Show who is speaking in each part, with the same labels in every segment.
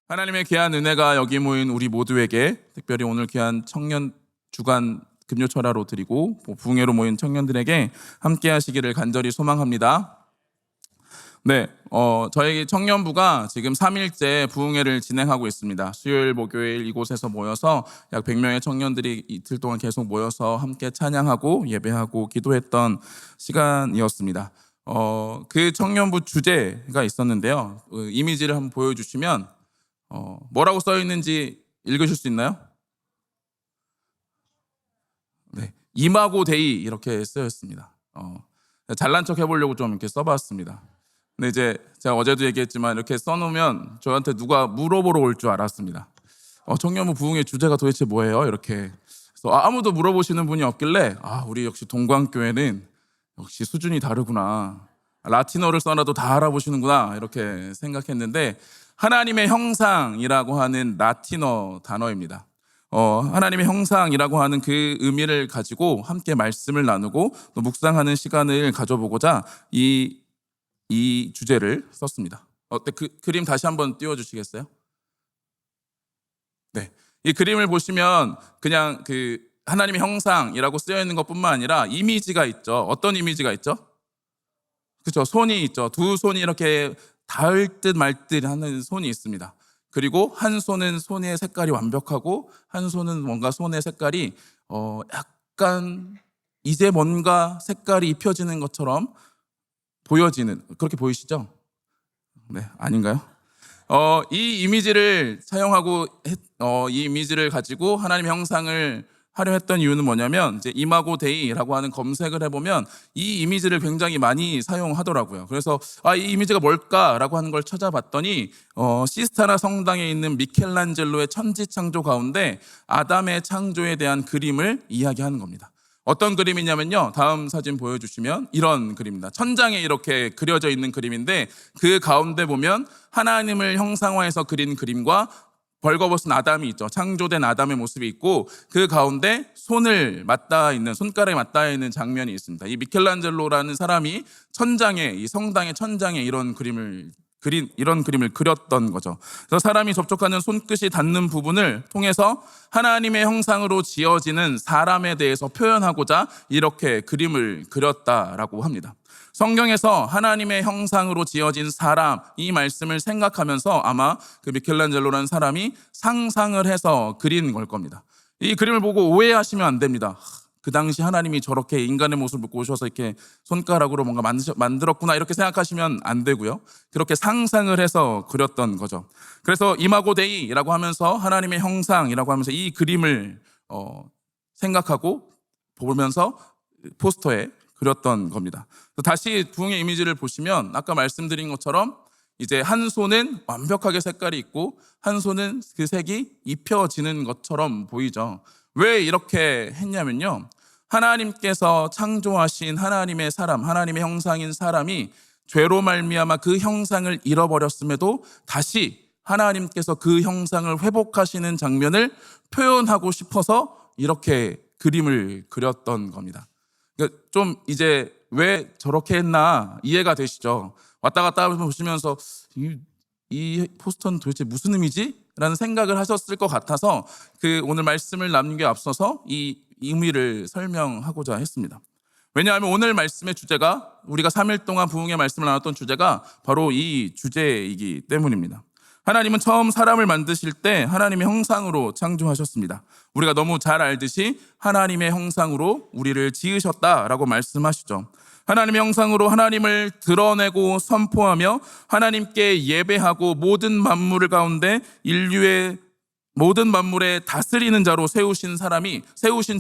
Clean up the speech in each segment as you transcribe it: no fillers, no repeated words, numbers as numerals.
Speaker 1: 하나님의 귀한 은혜가 여기 모인 우리 모두에게, 특별히 오늘 귀한 청년 주간 금요철야로 드리고 부흥회로 모인 청년들에게 함께 하시기를 간절히 소망합니다. 저희 청년부가 지금 3일째 부흥회를 진행하고 있습니다. 수요일, 목요일 이곳에서 모여서 약 100명의 청년들이 이틀 동안 계속 모여서 함께 찬양하고 예배하고 기도했던 시간이었습니다. 그 청년부 주제가 있었는데요. 이미지를 한번 보여주시면 뭐라고 써 있는지 읽으실 수 있나요? 네, 이마고 데이 이렇게 쓰여 있습니다. 잘난 척 해보려고 좀 이렇게 써봤습니다. 근데 이제 제가 어제도 얘기했지만 이렇게 써놓으면 저한테 누가 물어보러 올 줄 알았습니다. 청년부 부흥의 주제가 도대체 뭐예요? 이렇게. 그래서 아무도 물어보시는 분이 없길래 우리 역시 동광교회는 역시 수준이 다르구나. 라틴어를 써놔도 다 알아보시는구나 이렇게 생각했는데, 하나님의 형상이라고 하는 라틴어 단어입니다. 하나님의 형상이라고 하는 그 의미를 가지고 함께 말씀을 나누고 또 묵상하는 시간을 가져보고자 이 주제를 썼습니다. 그림 다시 한번 띄워주시겠어요? 네, 이 그림을 보시면 그냥 그 하나님의 형상이라고 쓰여 있는 것뿐만 아니라 이미지가 있죠. 어떤 이미지가 있죠? 그렇죠. 손이 있죠. 두 손이 이렇게 닿을 듯 말 듯 하는 손이 있습니다. 그리고 한 손은 손의 색깔이 완벽하고 한 손은 뭔가 손의 색깔이 약간 이제 뭔가 색깔이 입혀지는 것처럼 보여지는, 그렇게 보이시죠? 네, 아닌가요? 이 이미지를 사용하고 이 이미지를 가지고 하나님의 형상을 하려 했던 이유는 뭐냐면, 이제 이마고 데이라고 하는 검색을 해보면 이 이미지를 굉장히 많이 사용하더라고요. 그래서 이 이미지가 뭘까라고 하는 걸 찾아봤더니 시스타나 성당에 있는 미켈란젤로의 천지창조 가운데 아담의 창조에 대한 그림을 이야기하는 겁니다. 어떤 그림이냐면요, 다음 사진 보여주시면 이런 그림입니다. 천장에 이렇게 그려져 있는 그림인데, 그 가운데 보면 하나님을 형상화해서 그린 그림과 벌거벗은 아담이 있죠. 창조된 아담의 모습이 있고, 그 가운데 손을 맞닿아 있는, 손가락에 맞닿아 있는 장면이 있습니다. 이 미켈란젤로라는 사람이 천장에, 이 성당의 천장에 이런 그림을 그렸던 거죠. 그래서 사람이 접촉하는 손끝이 닿는 부분을 통해서 하나님의 형상으로 지어지는 사람에 대해서 표현하고자 이렇게 그림을 그렸다라고 합니다. 성경에서 하나님의 형상으로 지어진 사람, 이 말씀을 생각하면서 아마 그 미켈란젤로라는 사람이 상상을 해서 그린 걸 겁니다. 이 그림을 보고 오해하시면 안 됩니다. 그 당시 하나님이 저렇게 인간의 모습을 입고 오셔서 이렇게 손가락으로 뭔가 만들었구나 이렇게 생각하시면 안 되고요. 그렇게 상상을 해서 그렸던 거죠. 그래서 이마고 데이라고 하면서 하나님의 형상이라고 하면서 이 그림을 생각하고 보면서 포스터에 그렸던 겁니다. 다시 부흥의 이미지를 보시면 아까 말씀드린 것처럼 이제 한 손은 완벽하게 색깔이 있고 한 손은 그 색이 입혀지는 것처럼 보이죠. 왜 이렇게 했냐면요, 하나님께서 창조하신 하나님의 사람, 하나님의 형상인 사람이 죄로 말미암아 그 형상을 잃어버렸음에도 다시 하나님께서 그 형상을 회복하시는 장면을 표현하고 싶어서 이렇게 그림을 그렸던 겁니다. 그러니까 좀 이제 왜 저렇게 했나 이해가 되시죠? 왔다 갔다 보시면서 이 포스터는 도대체 무슨 의미지? 라는 생각을 하셨을 것 같아서 오늘 말씀을 나누는 게 앞서서 이 의미를 설명하고자 했습니다. 왜냐하면 오늘 말씀의 주제가, 우리가 3일 동안 부흥의 말씀을 나눴던 주제가 바로 이 주제이기 때문입니다. 하나님은 처음 사람을 만드실 때 하나님의 형상으로 창조하셨습니다. 우리가 너무 잘 알듯이 하나님의 형상으로 우리를 지으셨다라고 말씀하시죠. 하나님의 형상으로 하나님을 드러내고 선포하며 하나님께 예배하고 모든 만물 가운데 인류의 모든 만물에 다스리는 자로 세우신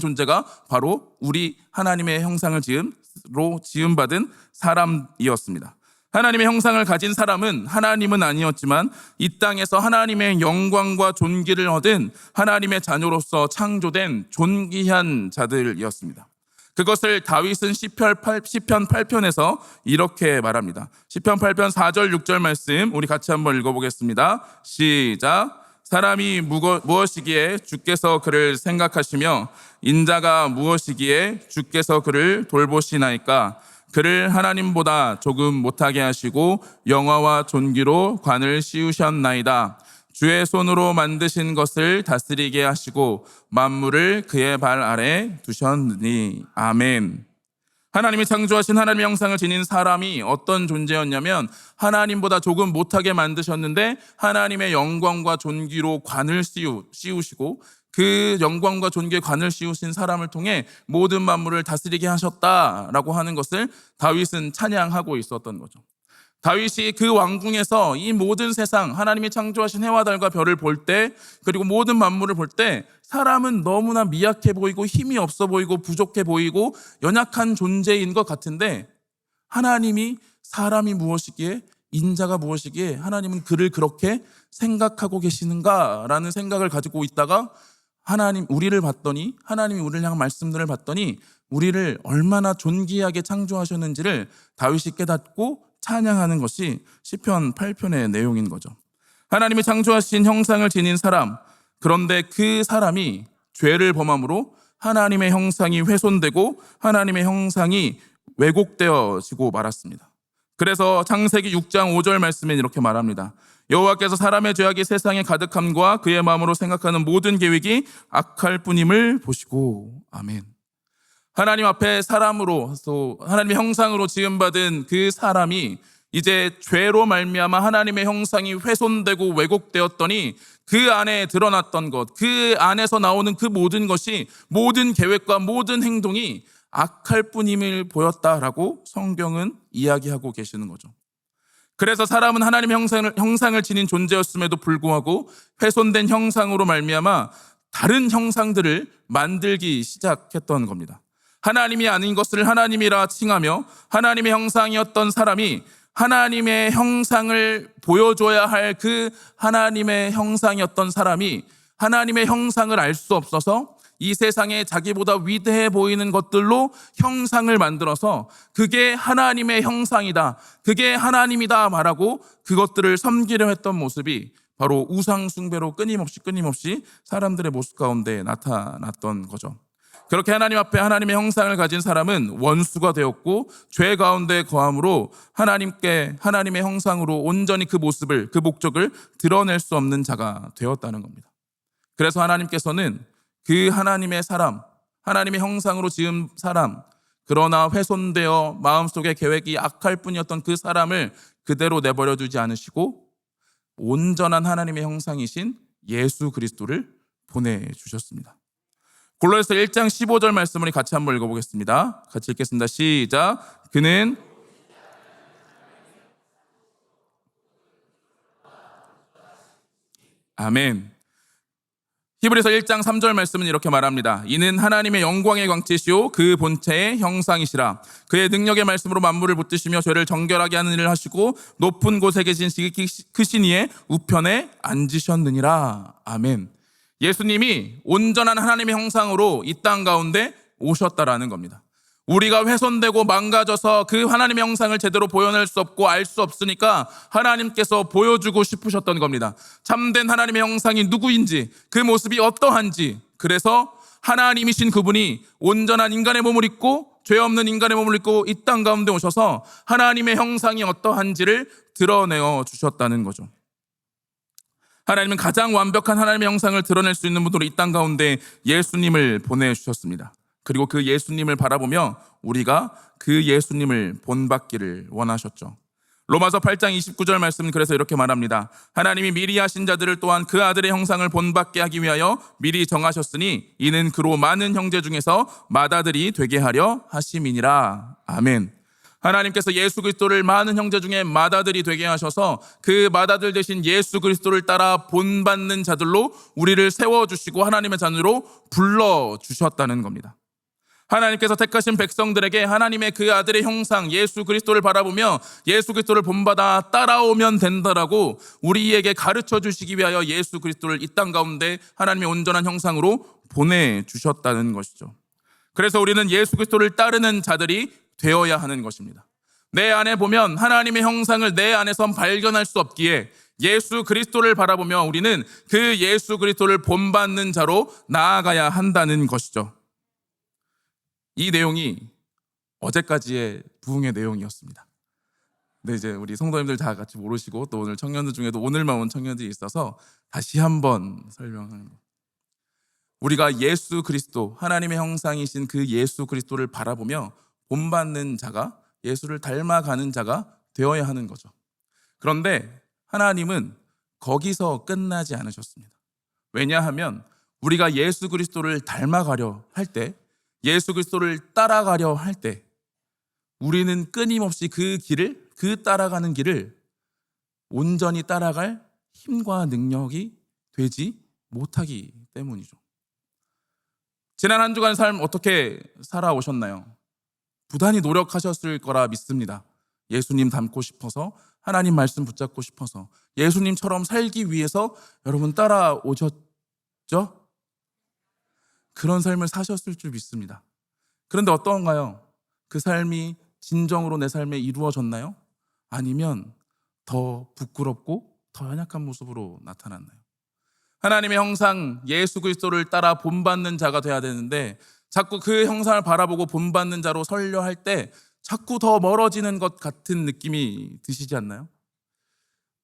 Speaker 1: 존재가 바로 우리 하나님의 형상을 지음받은 사람이었습니다. 하나님의 형상을 가진 사람은 하나님은 아니었지만 이 땅에서 하나님의 영광과 존귀를 얻은 하나님의 자녀로서 창조된 존귀한 자들이었습니다. 그것을 다윗은 시편 8편에서 이렇게 말합니다. 시편 8편 4절 6절 말씀 우리 같이 한번 읽어보겠습니다. 시작. 사람이 무엇이기에 주께서 그를 생각하시며 인자가 무엇이기에 주께서 그를 돌보시나이까. 그를 하나님보다 조금 못하게 하시고 영화와 존귀로 관을 씌우셨나이다. 주의 손으로 만드신 것을 다스리게 하시고 만물을 그의 발 아래 두셨느니. 아멘. 하나님이 창조하신 하나님의 형상을 지닌 사람이 어떤 존재였냐면 하나님보다 조금 못하게 만드셨는데 하나님의 영광과 존귀로 관을 씌우시고 그 영광과 존귀의 관을 씌우신 사람을 통해 모든 만물을 다스리게 하셨다라고 하는 것을 다윗은 찬양하고 있었던 거죠. 다윗이 그 왕궁에서 이 모든 세상, 하나님이 창조하신 해와 달과 별을 볼 때, 그리고 모든 만물을 볼 때 사람은 너무나 미약해 보이고 힘이 없어 보이고 부족해 보이고 연약한 존재인 것 같은데 하나님이 사람이 무엇이기에, 인자가 무엇이기에 하나님은 그를 그렇게 생각하고 계시는가라는 생각을 가지고 있다가 우리를 봤더니, 하나님이 우리를 향한 말씀들을 봤더니 우리를 얼마나 존귀하게 창조하셨는지를 다윗이 깨닫고 찬양하는 것이 시편 8편의 내용인 거죠. 하나님이 창조하신 형상을 지닌 사람, 그런데 그 사람이 죄를 범함으로 하나님의 형상이 훼손되고 하나님의 형상이 왜곡되어지고 말았습니다. 그래서 창세기 6장 5절 말씀에 이렇게 말합니다. 여호와께서 사람의 죄악이 세상에 가득함과 그의 마음으로 생각하는 모든 계획이 악할 뿐임을 보시고. 아멘. 하나님 앞에 사람으로서 하나님의 형상으로 지음받은 그 사람이 이제 죄로 말미암아 하나님의 형상이 훼손되고 왜곡되었더니 그 안에 드러났던 것, 그 안에서 나오는 그 모든 것이, 모든 계획과 모든 행동이 악할 뿐임을 보였다라고 성경은 이야기하고 계시는 거죠. 그래서 사람은 하나님의 형상을 지닌 존재였음에도 불구하고 훼손된 형상으로 말미암아 다른 형상들을 만들기 시작했던 겁니다. 하나님이 아닌 것을 하나님이라 칭하며 하나님의 형상이었던 사람이 하나님의 형상을 보여줘야 할 그 하나님의 형상이었던 사람이 하나님의 형상을 알 수 없어서 이 세상에 자기보다 위대해 보이는 것들로 형상을 만들어서 그게 하나님의 형상이다, 그게 하나님이다 말하고 그것들을 섬기려 했던 모습이 바로 우상 숭배로 끊임없이 사람들의 모습 가운데 나타났던 거죠. 그렇게 하나님 앞에 하나님의 형상을 가진 사람은 원수가 되었고 죄 가운데 거함으로 하나님의 형상으로 온전히 그 모습을, 그 목적을 드러낼 수 없는 자가 되었다는 겁니다. 그래서 하나님께서는 그 하나님의 사람, 하나님의 형상으로 지은 사람, 그러나 훼손되어 마음속의 계획이 악할 뿐이었던 그 사람을 그대로 내버려 두지 않으시고 온전한 하나님의 형상이신 예수 그리스도를 보내주셨습니다. 골로새서 1장 15절 말씀을 같이 한번 읽어보겠습니다. 같이 읽겠습니다. 시작. 그는 아멘. 히브리서 1장 3절 말씀은 이렇게 말합니다. 이는 하나님의 영광의 광채시요 그 본체의 형상이시라. 그의 능력의 말씀으로 만물을 붙드시며 죄를 정결하게 하는 일을 하시고 높은 곳에 계신 지극히 크신 이의 우편에 앉으셨느니라. 아멘. 예수님이 온전한 하나님의 형상으로 이 땅 가운데 오셨다라는 겁니다. 우리가 훼손되고 망가져서 그 하나님의 형상을 제대로 보여낼 수 없고 알 수 없으니까 하나님께서 보여주고 싶으셨던 겁니다. 참된 하나님의 형상이 누구인지, 그 모습이 어떠한지. 그래서 하나님이신 그분이 온전한 인간의 몸을 입고 죄 없는 인간의 몸을 입고 이 땅 가운데 오셔서 하나님의 형상이 어떠한지를 드러내어 주셨다는 거죠. 하나님은 가장 완벽한 하나님의 형상을 드러낼 수 있는 분으로 이 땅 가운데 예수님을 보내주셨습니다. 그리고 그 예수님을 바라보며 우리가 그 예수님을 본받기를 원하셨죠. 로마서 8장 29절 말씀은 그래서 이렇게 말합니다. 하나님이 미리 하신 자들을 또한 그 아들의 형상을 본받게 하기 위하여 미리 정하셨으니 이는 그로 많은 형제 중에서 맏아들이 되게 하려 하심이니라. 아멘. 하나님께서 예수 그리스도를 많은 형제 중에 맏아들이 되게 하셔서 그 맏아들 되신 예수 그리스도를 따라 본받는 자들로 우리를 세워주시고 하나님의 자녀로 불러주셨다는 겁니다. 하나님께서 택하신 백성들에게 하나님의 그 아들의 형상 예수 그리스도를 바라보며 예수 그리스도를 본받아 따라오면 된다라고 우리에게 가르쳐 주시기 위하여 예수 그리스도를 이 땅 가운데 하나님의 온전한 형상으로 보내주셨다는 것이죠. 그래서 우리는 예수 그리스도를 따르는 자들이 되어야 하는 것입니다. 내 안에 보면 하나님의 형상을 내 안에선 발견할 수 없기에 예수 그리스도를 바라보며 우리는 그 예수 그리스도를 본받는 자로 나아가야 한다는 것이죠. 이 내용이 어제까지의 부흥의 내용이었습니다. 근데 이제 우리 성도님들 다 같이 모르시고 또 오늘 청년들 중에도 오늘만 온 청년들이 있어서 다시 한번 설명하는 거예요. 우리가 예수 그리스도, 하나님의 형상이신 그 예수 그리스도를 바라보며 본받는 자가, 예수를 닮아가는 자가 되어야 하는 거죠. 그런데 하나님은 거기서 끝나지 않으셨습니다. 왜냐하면 우리가 예수 그리스도를 닮아가려 할 때, 예수 그리스도를 따라가려 할 때 우리는 끊임없이 그 따라가는 길을 온전히 따라갈 힘과 능력이 되지 못하기 때문이죠. 지난 한 주간 삶 어떻게 살아오셨나요? 부단히 노력하셨을 거라 믿습니다. 예수님 닮고 싶어서, 하나님 말씀 붙잡고 싶어서, 예수님처럼 살기 위해서 여러분 따라오셨죠? 그런 삶을 사셨을 줄 믿습니다. 그런데 어떤가요? 그 삶이 진정으로 내 삶에 이루어졌나요? 아니면 더 부끄럽고 더 연약한 모습으로 나타났나요? 하나님의 형상 예수 그리스도를 따라 본받는 자가 돼야 되는데 자꾸 그 형상을 바라보고 본받는 자로 서려 할 때 자꾸 더 멀어지는 것 같은 느낌이 드시지 않나요?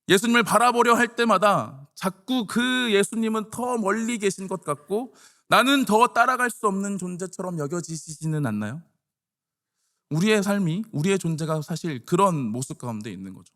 Speaker 1: 예수님을 바라보려 할 때마다 자꾸 그 예수님은 더 멀리 계신 것 같고 나는 더 따라갈 수 없는 존재처럼 여겨지시지는 않나요? 우리의 삶이, 우리의 존재가 사실 그런 모습 가운데 있는 거죠.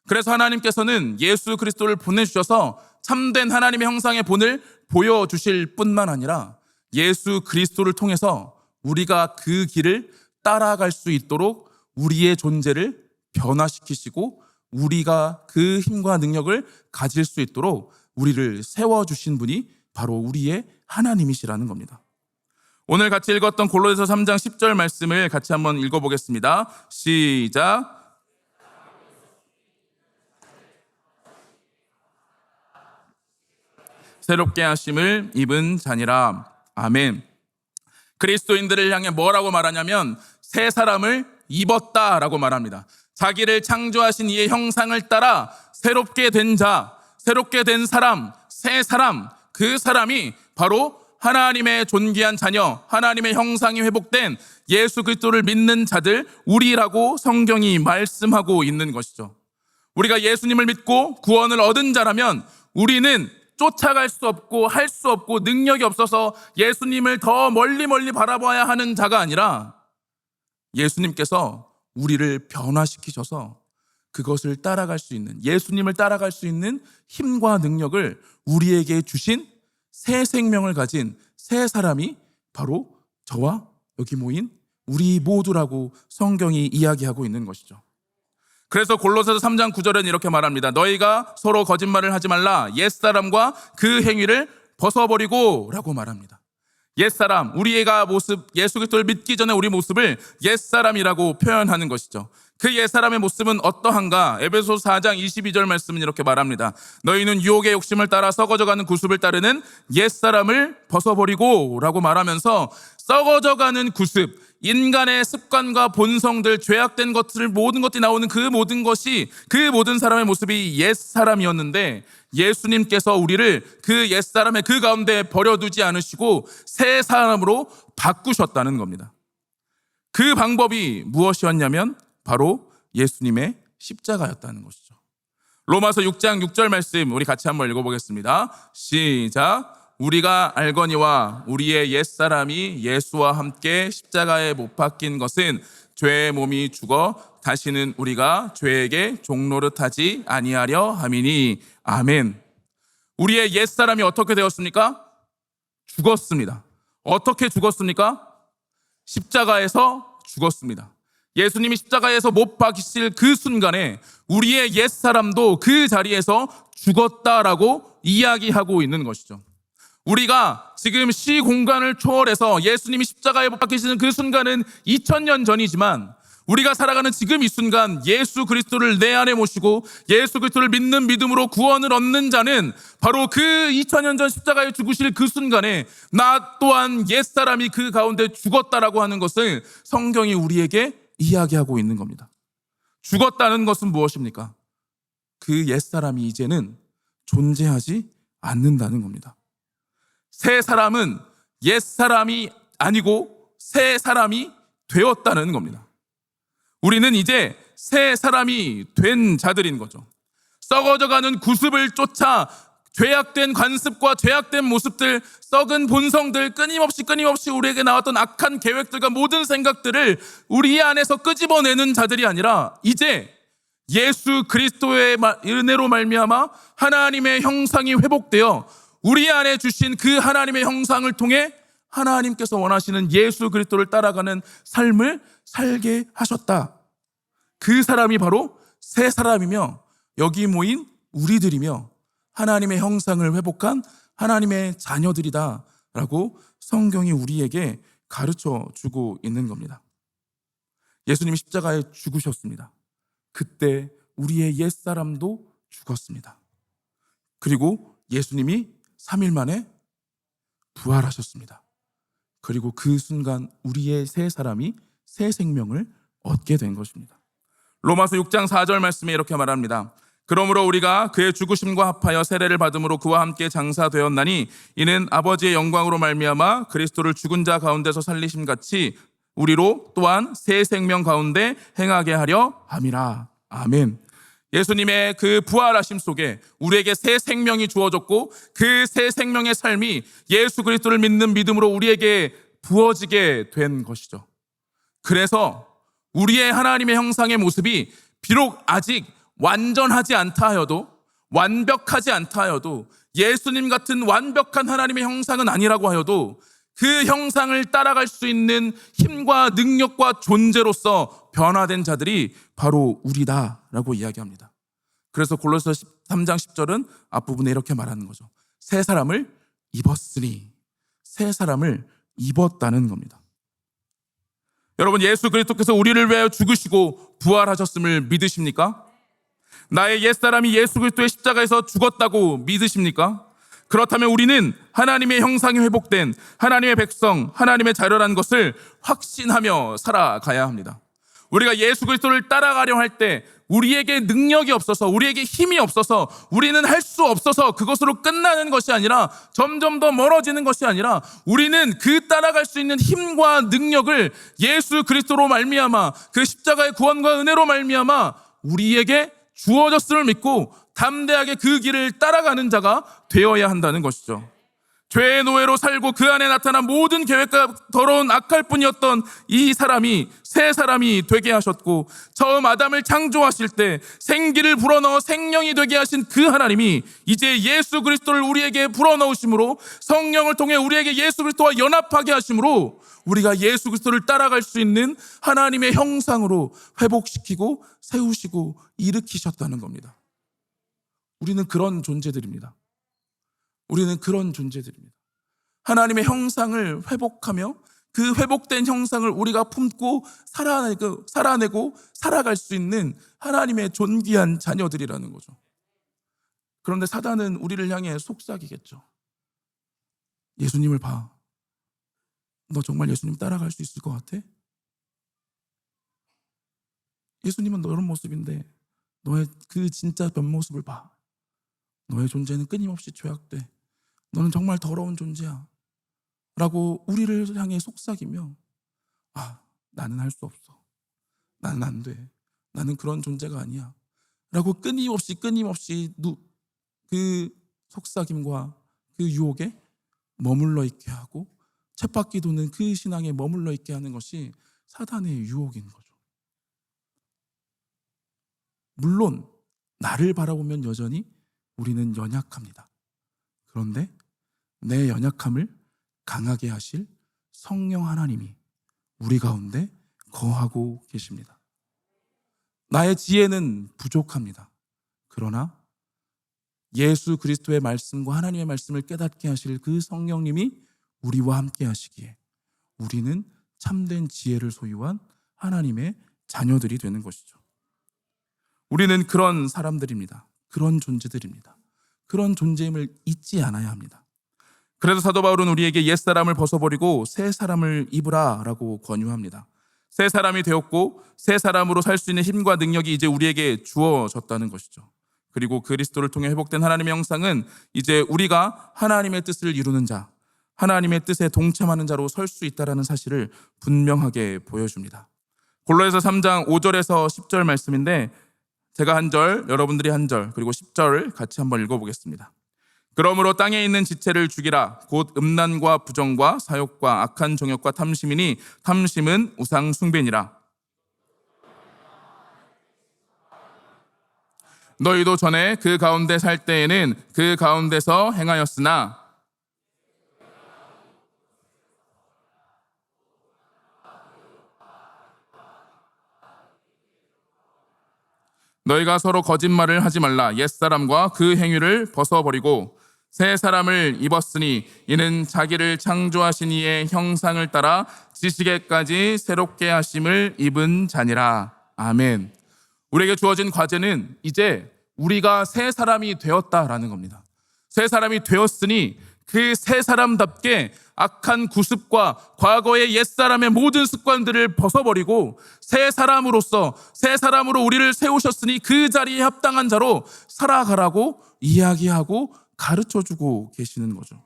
Speaker 1: 그래서 하나님께서는 예수 그리스도를 보내주셔서 참된 하나님의 형상의 본을 보여주실 뿐만 아니라 예수 그리스도를 통해서 우리가 그 길을 따라갈 수 있도록 우리의 존재를 변화시키시고 우리가 그 힘과 능력을 가질 수 있도록 우리를 세워주신 분이 바로 우리의 하나님이시라는 겁니다. 오늘 같이 읽었던 골로새서 3장 10절 말씀을 같이 한번 읽어보겠습니다. 시작. 새롭게 하심을 입은 자니라. 아멘. 그리스도인들을 향해 뭐라고 말하냐면 새 사람을 입었다라고 말합니다. 자기를 창조하신 이의 형상을 따라 새롭게 된 자, 새롭게 된 사람, 새 사람, 그 사람이 바로 하나님의 존귀한 자녀, 하나님의 형상이 회복된 예수 그리스도를 믿는 자들, 우리라고 성경이 말씀하고 있는 것이죠. 우리가 예수님을 믿고 구원을 얻은 자라면 우리는 쫓아갈 수 없고 할 수 없고 능력이 없어서 예수님을 더 멀리 바라봐야 하는 자가 아니라 예수님께서 우리를 변화시키셔서 그것을 따라갈 수 있는, 예수님을 따라갈 수 있는 힘과 능력을 우리에게 주신 새 생명을 가진 새 사람이 바로 저와 여기 모인 우리 모두라고 성경이 이야기하고 있는 것이죠. 그래서 골로새서 3장 9절은 이렇게 말합니다. 너희가 서로 거짓말을 하지 말라. 옛사람과 그 행위를 벗어버리고 라고 말합니다. 옛사람, 우리가 모습, 예수 그리스도를 믿기 전에 우리 모습을 옛사람이라고 표현하는 것이죠. 그 옛사람의 모습은 어떠한가? 에베소서 4장 22절 말씀은 이렇게 말합니다. 너희는 유혹의 욕심을 따라 썩어져가는 구습을 따르는 옛사람을 벗어버리고 라고 말하면서 썩어져가는 구습, 인간의 습관과 본성들, 죄악된 것들, 모든 것들이 나오는 그 모든 것이, 그 모든 사람의 모습이 옛사람이었는데 예수님께서 우리를 그 옛사람의 그 가운데 버려두지 않으시고 새 사람으로 바꾸셨다는 겁니다. 그 방법이 무엇이었냐면 바로 예수님의 십자가였다는 것이죠. 로마서 6장 6절 말씀 우리 같이 한번 읽어보겠습니다. 시작. 우리가 알거니와 우리의 옛사람이 예수와 함께 십자가에 못 박힌 것은 죄의 몸이 죽어 다시는 우리가 죄에게 종노릇하지 아니하려 함이니. 아멘. 우리의 옛사람이 어떻게 되었습니까? 죽었습니다. 어떻게 죽었습니까? 십자가에서 죽었습니다. 예수님이 십자가에서 못 박히실 그 순간에 우리의 옛사람도 그 자리에서 죽었다라고 이야기하고 있는 것이죠. 우리가 지금 시 공간을 초월해서 예수님이 십자가에 못 박히시는 그 순간은 2000년 전이지만 우리가 살아가는 지금 이 순간 예수 그리스도를 내 안에 모시고 예수 그리스도를 믿는 믿음으로 구원을 얻는 자는 바로 그 2000년 전 십자가에 죽으실 그 순간에 나 또한 옛사람이 그 가운데 죽었다라고 하는 것을 성경이 우리에게 이야기하고 있는 겁니다. 죽었다는 것은 무엇입니까? 그 옛사람이 이제는 존재하지 않는다는 겁니다. 새 사람은 옛사람이 아니고 새 사람이 되었다는 겁니다. 우리는 이제 새 사람이 된 자들인 거죠. 썩어져가는 구습을 쫓아 죄악된 관습과 죄악된 모습들, 썩은 본성들, 끊임없이 우리에게 나왔던 악한 계획들과 모든 생각들을 우리 안에서 끄집어내는 자들이 아니라 이제 예수 그리스도의 은혜로 말미암아 하나님의 형상이 회복되어 우리 안에 주신 그 하나님의 형상을 통해 하나님께서 원하시는 예수 그리스도를 따라가는 삶을 살게 하셨다. 그 사람이 바로 새 사람이며 여기 모인 우리들이며 하나님의 형상을 회복한 하나님의 자녀들이다 라고 성경이 우리에게 가르쳐 주고 있는 겁니다. 예수님이 십자가에 죽으셨습니다. 그때 우리의 옛사람도 죽었습니다. 그리고 예수님이 3일 만에 부활하셨습니다. 그리고 그 순간 우리의 새 사람이 새 생명을 얻게 된 것입니다. 로마서 6장 4절 말씀에 이렇게 말합니다. 그러므로 우리가 그의 죽으심과 합하여 세례를 받음으로 그와 함께 장사되었나니 이는 아버지의 영광으로 말미암아 그리스도를 죽은 자 가운데서 살리심 같이 우리로 또한 새 생명 가운데 행하게 하려 함이라. 아멘. 예수님의 그 부활하심 속에 우리에게 새 생명이 주어졌고 그 새 생명의 삶이 예수 그리스도를 믿는 믿음으로 우리에게 부어지게 된 것이죠. 그래서 우리의 하나님의 형상의 모습이 비록 아직 완전하지 않다 하여도, 완벽하지 않다 하여도, 예수님 같은 완벽한 하나님의 형상은 아니라고 하여도 그 형상을 따라갈 수 있는 힘과 능력과 존재로서 변화된 자들이 바로 우리다라고 이야기합니다. 그래서 골로새 3장 10절은 앞부분에 이렇게 말하는 거죠. 새 사람을 입었으니, 새 사람을 입었다는 겁니다. 여러분, 예수 그리스도께서 우리를 위하여 죽으시고 부활하셨음을 믿으십니까? 나의 옛사람이 예수 그리스도의 십자가에서 죽었다고 믿으십니까? 그렇다면 우리는 하나님의 형상이 회복된 하나님의 백성, 하나님의 자녀라는 것을 확신하며 살아가야 합니다. 우리가 예수 그리스도를 따라가려 할 때 우리에게 능력이 없어서, 우리에게 힘이 없어서, 우리는 할 수 없어서 그것으로 끝나는 것이 아니라, 점점 더 멀어지는 것이 아니라, 우리는 그 따라갈 수 있는 힘과 능력을 예수 그리스도로 말미암아, 그 십자가의 구원과 은혜로 말미암아 우리에게 주어졌음을 믿고 담대하게 그 길을 따라가는 자가 되어야 한다는 것이죠. 죄의 노예로 살고 그 안에 나타난 모든 계획과 더러운 악할 뿐이었던 이 사람이 새 사람이 되게 하셨고, 처음 아담을 창조하실 때 생기를 불어넣어 생명이 되게 하신 그 하나님이 이제 예수 그리스도를 우리에게 불어넣으심으로, 성령을 통해 우리에게 예수 그리스도와 연합하게 하심으로 우리가 예수 그리스도를 따라갈 수 있는 하나님의 형상으로 회복시키고 세우시고 일으키셨다는 겁니다. 우리는 그런 존재들입니다. 우리는 그런 존재들입니다. 하나님의 형상을 회복하며 그 회복된 형상을 우리가 품고 살아내고 살아갈 수 있는 하나님의 존귀한 자녀들이라는 거죠. 그런데 사단은 우리를 향해 속삭이겠죠. 예수님을 봐. 너 정말 예수님 따라갈 수 있을 것 같아? 예수님은 너런 모습인데 너의 그 진짜 변모습을 봐. 너의 존재는 끊임없이 죄악돼. 너는 정말 더러운 존재야 라고 우리를 향해 속삭이며, 나는 할 수 없어. 나는 안 돼. 나는 그런 존재가 아니야 라고 끊임없이 그 속삭임과 그 유혹에 머물러 있게 하고 쳇바퀴 도는 그 신앙에 머물러 있게 하는 것이 사단의 유혹인 거죠. 물론 나를 바라보면 여전히 우리는 연약합니다. 그런데 내 연약함을 강하게 하실 성령 하나님이 우리 가운데 거하고 계십니다. 나의 지혜는 부족합니다. 그러나 예수 그리스도의 말씀과 하나님의 말씀을 깨닫게 하실 그 성령님이 우리와 함께 하시기에 우리는 참된 지혜를 소유한 하나님의 자녀들이 되는 것이죠. 우리는 그런 사람들입니다. 그런 존재들입니다. 그런 존재임을 잊지 않아야 합니다. 그래서 사도 바울은 우리에게 옛사람을 벗어버리고 새 사람을 입으라 라고 권유합니다. 새 사람이 되었고 새 사람으로 살 수 있는 힘과 능력이 이제 우리에게 주어졌다는 것이죠. 그리고 그리스도를 통해 회복된 하나님의 형상은 이제 우리가 하나님의 뜻을 이루는 자, 하나님의 뜻에 동참하는 자로 설 수 있다는 사실을 분명하게 보여줍니다. 골로새서 3장 5절에서 10절 말씀인데 제가 한 절, 여러분들이 한 절, 그리고 10절을 같이 한번 읽어보겠습니다. 그러므로 땅에 있는 지체를 죽이라. 곧 음란과 부정과 사욕과 악한 정욕과 탐심이니 탐심은 우상 숭배니라. 너희도 전에 그 가운데 살 때에는 그 가운데서 행하였으나 너희가 서로 거짓말을 하지 말라. 옛사람과 그 행위를 벗어버리고 새 사람을 입었으니 이는 자기를 창조하신 이의 형상을 따라 지식에까지 새롭게 하심을 입은 자니라. 아멘. 우리에게 주어진 과제는 이제 우리가 새 사람이 되었다라는 겁니다. 새 사람이 되었으니 그 새 사람답게 악한 구습과 과거의 옛사람의 모든 습관들을 벗어버리고 새 사람으로서 새 사람으로 우리를 세우셨으니 그 자리에 합당한 자로 살아가라고 이야기하고 가르쳐주고 계시는 거죠.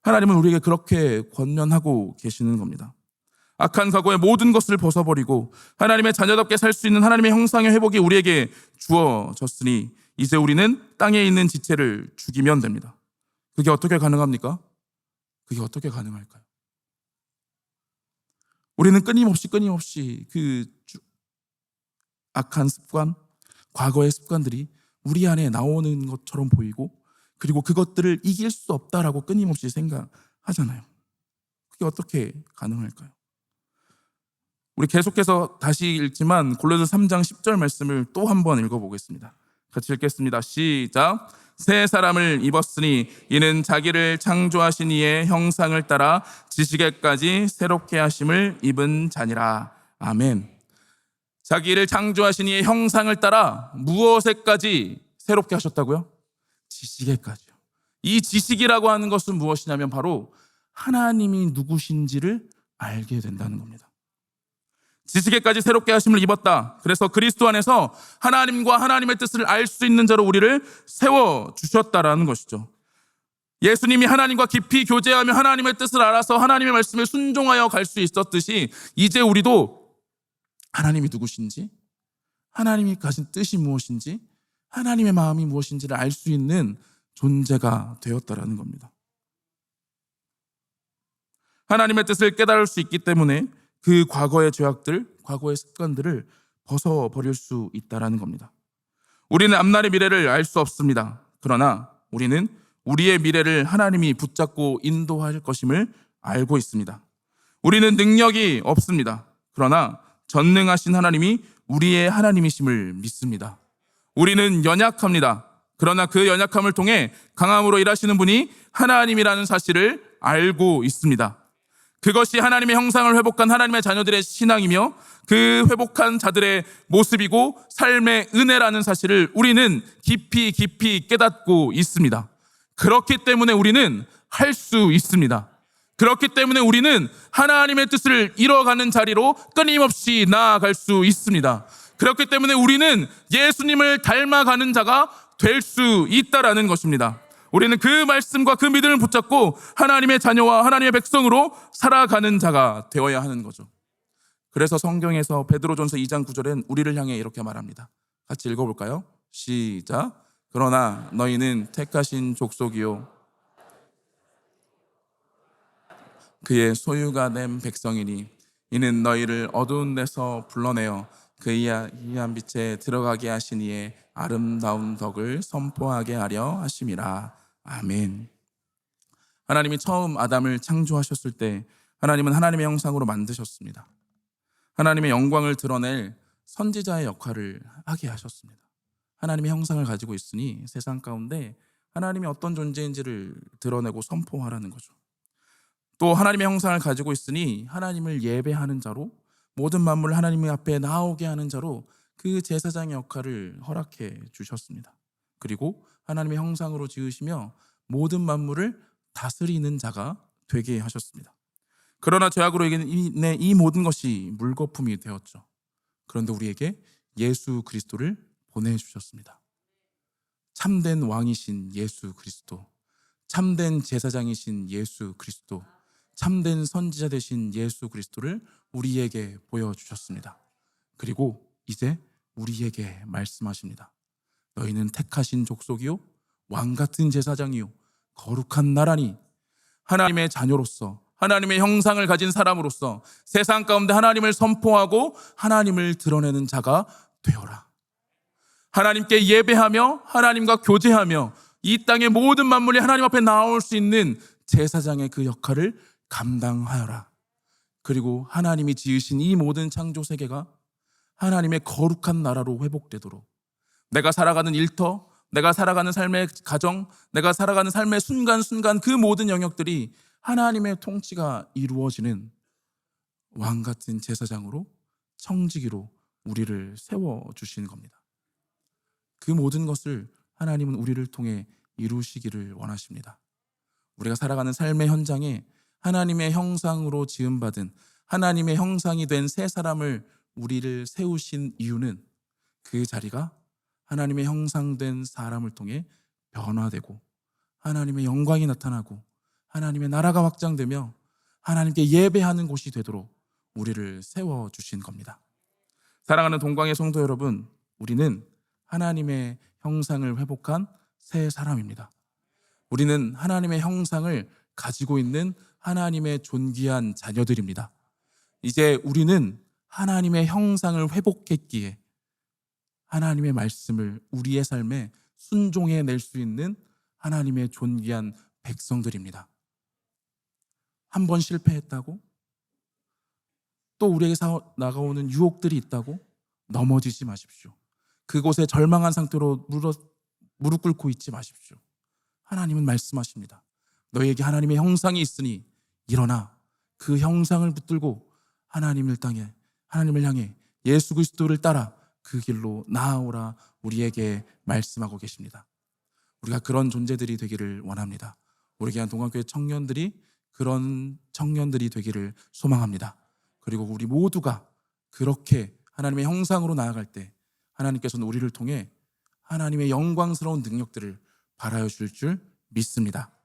Speaker 1: 하나님은 우리에게 그렇게 권면하고 계시는 겁니다. 악한 과거의 모든 것을 벗어버리고 하나님의 자녀답게 살 수 있는 하나님의 형상의 회복이 우리에게 주어졌으니 이제 우리는 땅에 있는 지체를 죽이면 됩니다. 그게 어떻게 가능합니까? 그게 어떻게 가능할까요? 우리는 끊임없이 그 악한 습관, 과거의 습관들이 우리 안에 나오는 것처럼 보이고 그리고 그것들을 이길 수 없다라고 끊임없이 생각하잖아요. 그게 어떻게 가능할까요? 우리 계속해서 다시 읽지만 골로새 3장 10절 말씀을 또 한번 읽어보겠습니다. 같이 읽겠습니다. 시작. 새 사람을 입었으니 이는 자기를 창조하신 이의 형상을 따라 지식에까지 새롭게 하심을 입은 자니라. 아멘. 자기를 창조하신 이의 형상을 따라 무엇에까지 새롭게 하셨다고요? 지식에까지요. 이 지식이라고 하는 것은 무엇이냐면 바로 하나님이 누구신지를 알게 된다는 겁니다. 지식에까지 새롭게 하심을 입었다. 그래서 그리스도 안에서 하나님과 하나님의 뜻을 알 수 있는 자로 우리를 세워주셨다라는 것이죠. 예수님이 하나님과 깊이 교제하며 하나님의 뜻을 알아서 하나님의 말씀에 순종하여 갈 수 있었듯이 이제 우리도 하나님이 누구신지, 하나님이 가진 뜻이 무엇인지, 하나님의 마음이 무엇인지를 알 수 있는 존재가 되었다라는 겁니다. 하나님의 뜻을 깨달을 수 있기 때문에 그 과거의 죄악들, 과거의 습관들을 벗어버릴 수 있다는 겁니다. 우리는 앞날의 미래를 알 수 없습니다. 그러나 우리는 우리의 미래를 하나님이 붙잡고 인도할 것임을 알고 있습니다. 우리는 능력이 없습니다. 그러나 전능하신 하나님이 우리의 하나님이심을 믿습니다. 우리는 연약합니다. 그러나 그 연약함을 통해 강함으로 일하시는 분이 하나님이라는 사실을 알고 있습니다. 그것이 하나님의 형상을 회복한 하나님의 자녀들의 신앙이며 그 회복한 자들의 모습이고 삶의 은혜라는 사실을 우리는 깊이 깨닫고 있습니다. 그렇기 때문에 우리는 할 수 있습니다. 그렇기 때문에 우리는 하나님의 뜻을 이뤄가는 자리로 끊임없이 나아갈 수 있습니다. 그렇기 때문에 우리는 예수님을 닮아가는 자가 될 수 있다라는 것입니다. 우리는 그 말씀과 그 믿음을 붙잡고 하나님의 자녀와 하나님의 백성으로 살아가는 자가 되어야 하는 거죠. 그래서 성경에서 베드로전서 2장 9절엔 우리를 향해 이렇게 말합니다. 같이 읽어볼까요? 시작. 그러나 너희는 택하신 족속이요 그의 소유가 된 백성이니 이는 너희를 어두운 데서 불러내어 그의 희미한 빛에 들어가게 하신 이의 아름다운 덕을 선포하게 하려 하심이라. 아멘. 하나님이 처음 아담을 창조하셨을 때 하나님은 하나님의 형상으로 만드셨습니다. 하나님의 영광을 드러낼 선지자의 역할을 하게 하셨습니다. 하나님의 형상을 가지고 있으니 세상 가운데 하나님이 어떤 존재인지를 드러내고 선포하라는 거죠. 또 하나님의 형상을 가지고 있으니 하나님을 예배하는 자로, 모든 만물을 하나님 앞에 나오게 하는 자로 그 제사장의 역할을 허락해 주셨습니다. 그리고 하나님의 형상으로 지으시며 모든 만물을 다스리는 자가 되게 하셨습니다. 그러나 죄악으로 인해 이 모든 것이 물거품이 되었죠. 그런데 우리에게 예수 그리스도를 보내주셨습니다. 참된 왕이신 예수 그리스도, 참된 제사장이신 예수 그리스도, 참된 선지자 되신 예수 그리스도를 우리에게 보여주셨습니다. 그리고 이제 우리에게 말씀하십니다. 너희는 택하신 족속이요 왕같은 제사장이요 거룩한 나라니 하나님의 자녀로서 하나님의 형상을 가진 사람으로서 세상 가운데 하나님을 선포하고 하나님을 드러내는 자가 되어라. 하나님께 예배하며 하나님과 교제하며 이 땅의 모든 만물이 하나님 앞에 나올 수 있는 제사장의 그 역할을 감당하여라. 그리고 하나님이 지으신 이 모든 창조 세계가 하나님의 거룩한 나라로 회복되도록 내가 살아가는 일터, 내가 살아가는 삶의 가정, 내가 살아가는 삶의 순간순간 그 모든 영역들이 하나님의 통치가 이루어지는 왕같은 제사장으로 청지기로 우리를 세워주시는 겁니다. 그 모든 것을 하나님은 우리를 통해 이루시기를 원하십니다. 우리가 살아가는 삶의 현장에 하나님의 형상으로 지음받은 하나님의 형상이 된 새 사람을 우리를 세우신 이유는 그 자리가 하나님의 형상된 사람을 통해 변화되고 하나님의 영광이 나타나고 하나님의 나라가 확장되며 하나님께 예배하는 곳이 되도록 우리를 세워주신 겁니다. 사랑하는 동광의 성도 여러분, 우리는 하나님의 형상을 회복한 새 사람입니다. 우리는 하나님의 형상을 가지고 있는 하나님의 존귀한 자녀들입니다. 이제 우리는 하나님의 형상을 회복했기에 하나님의 말씀을 우리의 삶에 순종해낼 수 있는 하나님의 존귀한 백성들입니다. 한 번 실패했다고 또 우리에게 나가오는 유혹들이 있다고 넘어지지 마십시오. 그곳에 절망한 상태로 무릎 꿇고 있지 마십시오. 하나님은 말씀하십니다. 너희에게 하나님의 형상이 있으니 일어나 그 형상을 붙들고 하나님을 향해 예수 그리스도를 따라 그 길로 나아오라 우리에게 말씀하고 계십니다. 우리가 그런 존재들이 되기를 원합니다. 우리 귀한 동안교회 청년들이 그런 청년들이 되기를 소망합니다. 그리고 우리 모두가 그렇게 하나님의 형상으로 나아갈 때 하나님께서는 우리를 통해 하나님의 영광스러운 능력들을 발하여 줄 믿습니다.